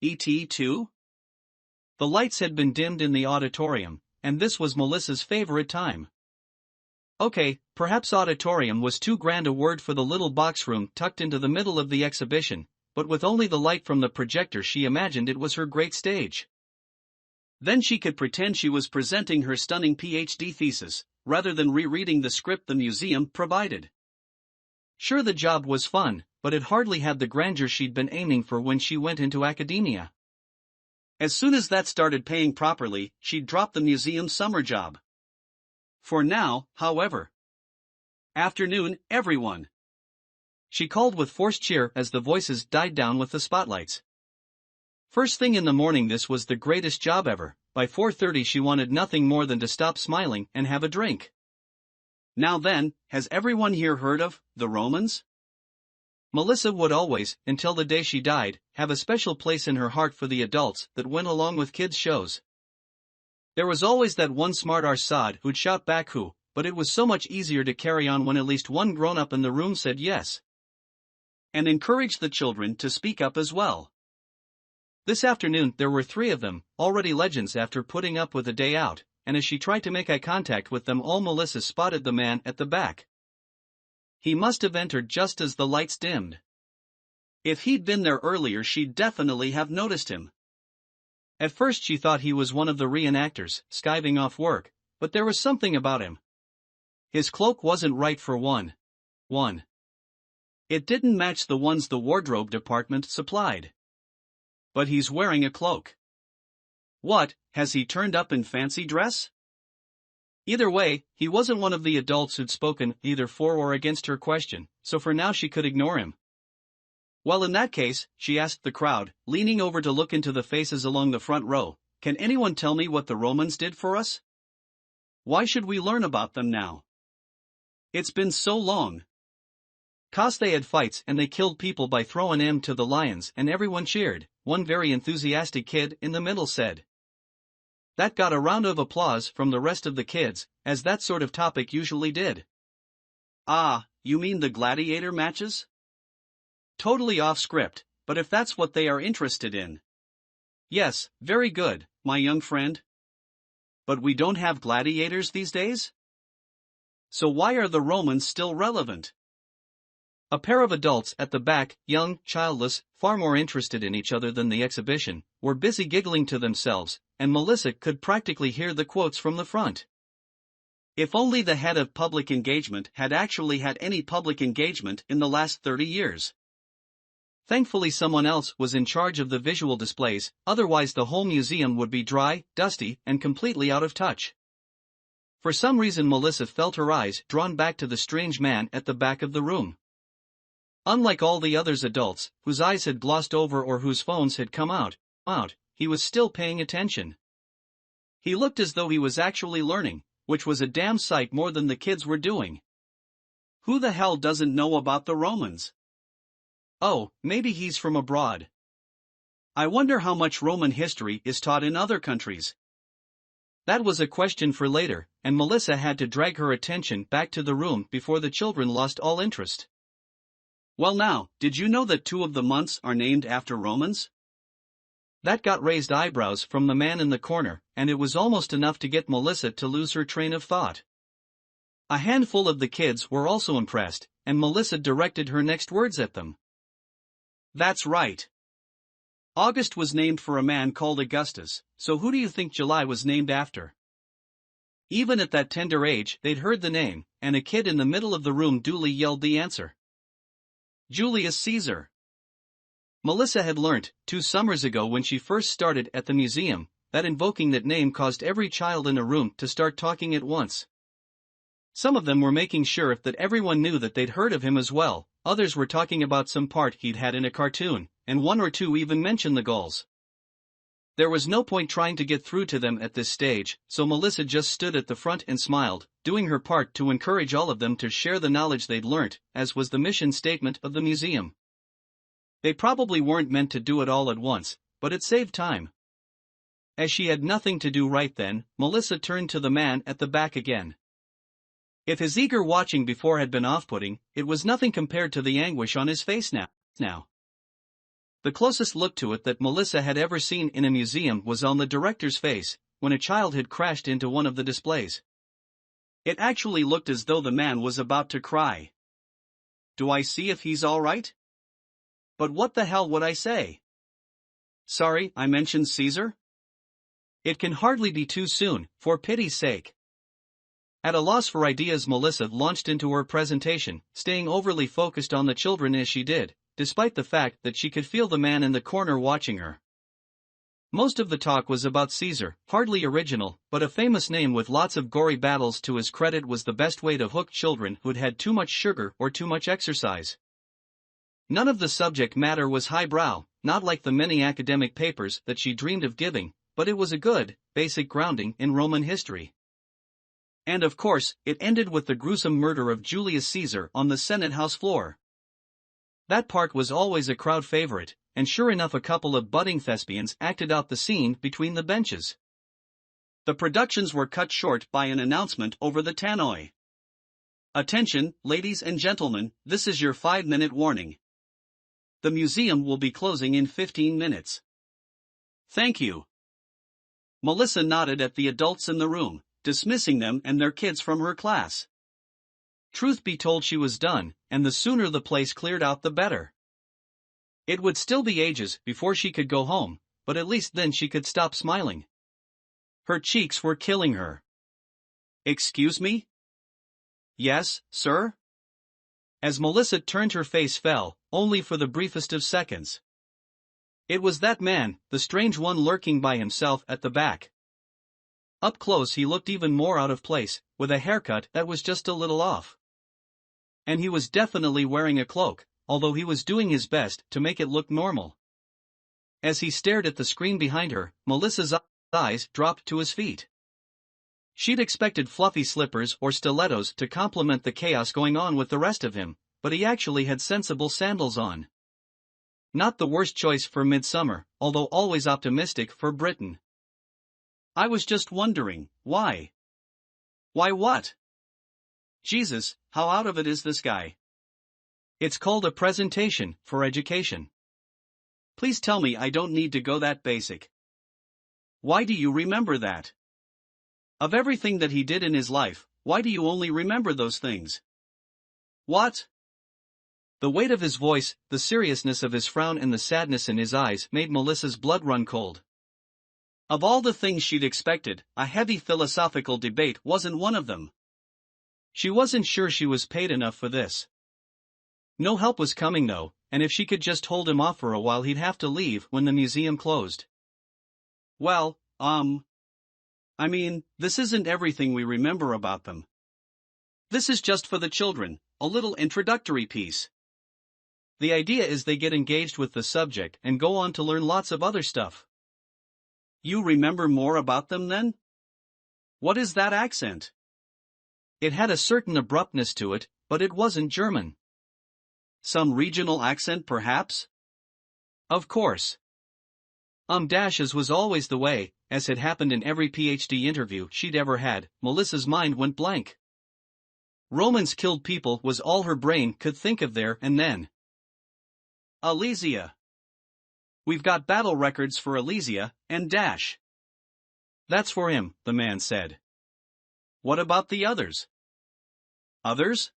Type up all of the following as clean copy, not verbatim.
E.T. too? The lights had been dimmed in the auditorium, and this was Melissa's favorite time. Okay, perhaps auditorium was too grand a word for the little box room tucked into the middle of the exhibition, but with only the light from the projector she imagined it was her great stage. Then she could pretend she was presenting her stunning PhD thesis, rather than rereading the script the museum provided. Sure, the job was fun, but it hardly had the grandeur she'd been aiming for when she went into academia. As soon as that started paying properly, she'd drop the museum summer job. For now, however. Afternoon, everyone. She called with forced cheer as the voices died down with the spotlights. First thing in the morning, this was the greatest job ever. By 4:30 she wanted nothing more than to stop smiling and have a drink. Now then, has everyone here heard of the Romans? Melissa would always, until the day she died, have a special place in her heart for the adults that went along with kids' shows. There was always that one smart-arse sod who'd shout back who, but it was so much easier to carry on when at least one grown-up in the room said yes. And encouraged the children to speak up as well. This afternoon there were 3 of them, already legends after putting up with a day out, and as she tried to make eye contact with them all, Melissa spotted the man at the back. He must have entered just as the lights dimmed. If he'd been there earlier she'd definitely have noticed him. At first she thought he was one of the reenactors, skiving off work, but there was something about him. His cloak wasn't right for one. It didn't match the ones the wardrobe department supplied. But he's wearing a cloak. What, has he turned up in fancy dress? Either way, he wasn't one of the adults who'd spoken either for or against her question, so for now she could ignore him. Well, in that case, she asked the crowd, leaning over to look into the faces along the front row, can anyone tell me what the Romans did for us? Why should we learn about them now? It's been so long. 'Cause they had fights and they killed people by throwing them to the lions, and everyone cheered, one very enthusiastic kid in the middle said. That got a round of applause from the rest of the kids, as that sort of topic usually did. Ah, you mean the gladiator matches? Totally off script, but if that's what they are interested in. Yes, very good, my young friend. But we don't have gladiators these days? So why are the Romans still relevant? A pair of adults at the back, young, childless, far more interested in each other than the exhibition, were busy giggling to themselves, and Melissa could practically hear the quotes from the front. If only the head of public engagement had actually had any public engagement in the last 30 years. Thankfully someone else was in charge of the visual displays, otherwise the whole museum would be dry, dusty, and completely out of touch. For some reason Melissa felt her eyes drawn back to the strange man at the back of the room. Unlike all the others adults, whose eyes had glossed over or whose phones had come out, he was still paying attention. He looked as though he was actually learning, which was a damn sight more than the kids were doing. Who the hell doesn't know about the Romans? Oh, maybe he's from abroad. I wonder how much Roman history is taught in other countries. That was a question for later, and Melissa had to drag her attention back to the room before the children lost all interest. Well now, did you know that 2 of the months are named after Romans? That got raised eyebrows from the man in the corner, and it was almost enough to get Melissa to lose her train of thought. A handful of the kids were also impressed, and Melissa directed her next words at them. That's right. August was named for a man called Augustus, so who do you think July was named after? Even at that tender age, they'd heard the name, and a kid in the middle of the room duly yelled the answer. Julius Caesar. Melissa had learnt, 2 summers ago when she first started at the museum, that invoking that name caused every child in a room to start talking at once. Some of them were making sure that everyone knew that they'd heard of him as well, others were talking about some part he'd had in a cartoon, and 1 or 2 even mentioned the Gauls. There was no point trying to get through to them at this stage, so Melissa just stood at the front and smiled, doing her part to encourage all of them to share the knowledge they'd learnt, as was the mission statement of the museum. They probably weren't meant to do it all at once, but it saved time. As she had nothing to do right then, Melissa turned to the man at the back again. If his eager watching before had been off-putting, it was nothing compared to the anguish on his face now. The closest look to it that Melissa had ever seen in a museum was on the director's face, when a child had crashed into one of the displays. It actually looked as though the man was about to cry. Do I see if he's all right? But what the hell would I say? Sorry, I mentioned Caesar? It can hardly be too soon, for pity's sake. At a loss for ideas, Melissa launched into her presentation, staying overly focused on the children as she did, despite the fact that she could feel the man in the corner watching her. Most of the talk was about Caesar, hardly original, but a famous name with lots of gory battles to his credit was the best way to hook children who'd had too much sugar or too much exercise. None of the subject matter was highbrow, not like the many academic papers that she dreamed of giving, but it was a good, basic grounding in Roman history. And of course, it ended with the gruesome murder of Julius Caesar on the Senate House floor. That part was always a crowd favorite, and sure enough a couple of budding thespians acted out the scene between the benches. The productions were cut short by an announcement over the tannoy. Attention, ladies and gentlemen, this is your 5-minute warning. The museum will be closing in 15 minutes. Thank you. Melissa nodded at the adults in the room, dismissing them and their kids from her class. Truth be told, she was done, and the sooner the place cleared out the better. It would still be ages before she could go home, but at least then she could stop smiling. Her cheeks were killing her. Excuse me? Yes, sir? As Melissa turned, her face fell, only for the briefest of seconds. It was that man, the strange one lurking by himself at the back. Up close he looked even more out of place, with a haircut that was just a little off. And he was definitely wearing a cloak, although he was doing his best to make it look normal. As he stared at the screen behind her, Melissa's eyes dropped to his feet. She'd expected fluffy slippers or stilettos to complement the chaos going on with the rest of him, but he actually had sensible sandals on. Not the worst choice for midsummer, although always optimistic for Britain. I was just wondering, why? Why what? Jesus, how out of it is this guy? It's called a presentation for education. Please tell me I don't need to go that basic. Why do you remember that? Of everything that he did in his life, why do you only remember those things? What? The weight of his voice, the seriousness of his frown and the sadness in his eyes made Melissa's blood run cold. Of all the things she'd expected, a heavy philosophical debate wasn't one of them. She wasn't sure she was paid enough for this. No help was coming though, and if she could just hold him off for a while he'd have to leave when the museum closed. Well, I mean, this isn't everything we remember about them. This is just for the children, a little introductory piece. The idea is they get engaged with the subject and go on to learn lots of other stuff. You remember more about them then? What is that accent? It had a certain abruptness to it, but it wasn't German. Some regional accent perhaps? Of course. As was always the way, as had happened in every PhD interview she'd ever had, Melissa's mind went blank. Romans killed people was all her brain could think of there and then. Alesia. We've got battle records for Alesia, and dash. That's for him, the man said. What about the others? Others?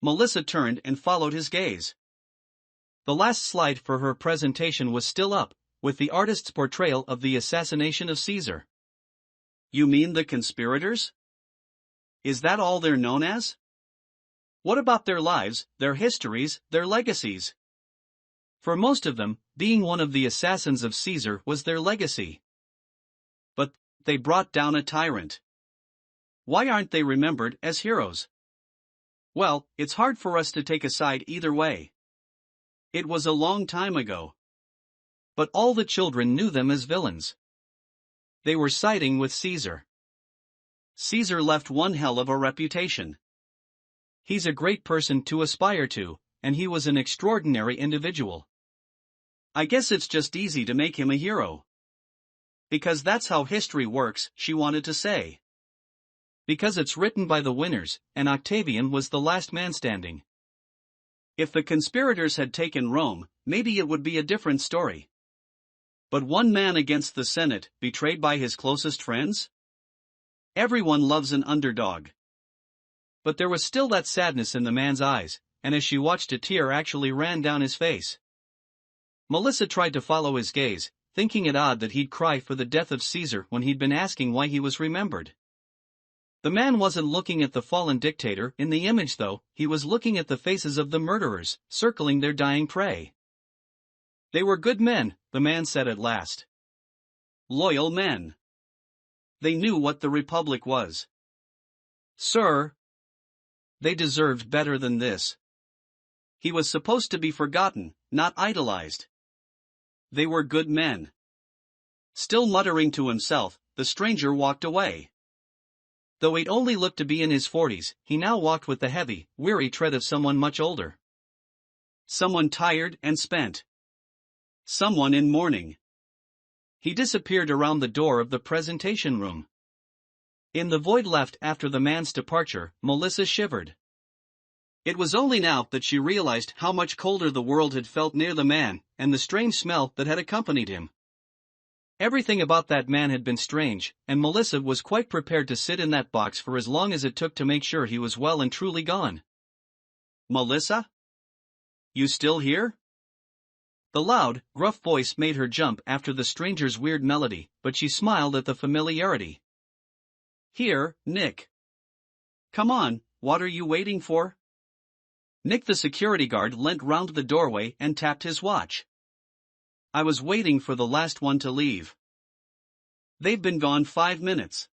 Melissa turned and followed his gaze. The last slide for her presentation was still up, with the artist's portrayal of the assassination of Caesar. You mean the conspirators? Is that all they're known as? What about their lives, their histories, their legacies? For most of them, being one of the assassins of Caesar was their legacy. But they brought down a tyrant. Why aren't they remembered as heroes? Well, it's hard for us to take a side either way. It was a long time ago. But all the children knew them as villains. They were siding with Caesar. Caesar left one hell of a reputation. He's a great person to aspire to, and he was an extraordinary individual. I guess it's just easy to make him a hero. Because that's how history works, she wanted to say. Because it's written by the winners, and Octavian was the last man standing. If the conspirators had taken Rome, maybe it would be a different story. But one man against the Senate, betrayed by his closest friends? Everyone loves an underdog. But there was still that sadness in the man's eyes, and as she watched, a tear actually ran down his face. Melissa tried to follow his gaze, thinking it odd that he'd cry for the death of Caesar when he'd been asking why he was remembered. The man wasn't looking at the fallen dictator in the image though, he was looking at the faces of the murderers, circling their dying prey. They were good men, the man said at last. Loyal men. They knew what the Republic was. Sir. They deserved better than this. He was supposed to be forgotten, not idolized. They were good men. Still muttering to himself, the stranger walked away. Though he'd only looked to be in his 40s, he now walked with the heavy, weary tread of someone much older. Someone tired and spent. Someone in mourning. He disappeared around the door of the presentation room. In the void left after the man's departure, Melissa shivered. It was only now that she realized how much colder the world had felt near the man, and the strange smell that had accompanied him. Everything about that man had been strange, and Melissa was quite prepared to sit in that box for as long as it took to make sure he was well and truly gone. Melissa? You still here? The loud, gruff voice made her jump after the stranger's weird melody, but she smiled at the familiarity. Here, Nick. Come on, what are you waiting for? Nick the security guard leant round the doorway and tapped his watch. I was waiting for the last one to leave. They've been gone 5 minutes.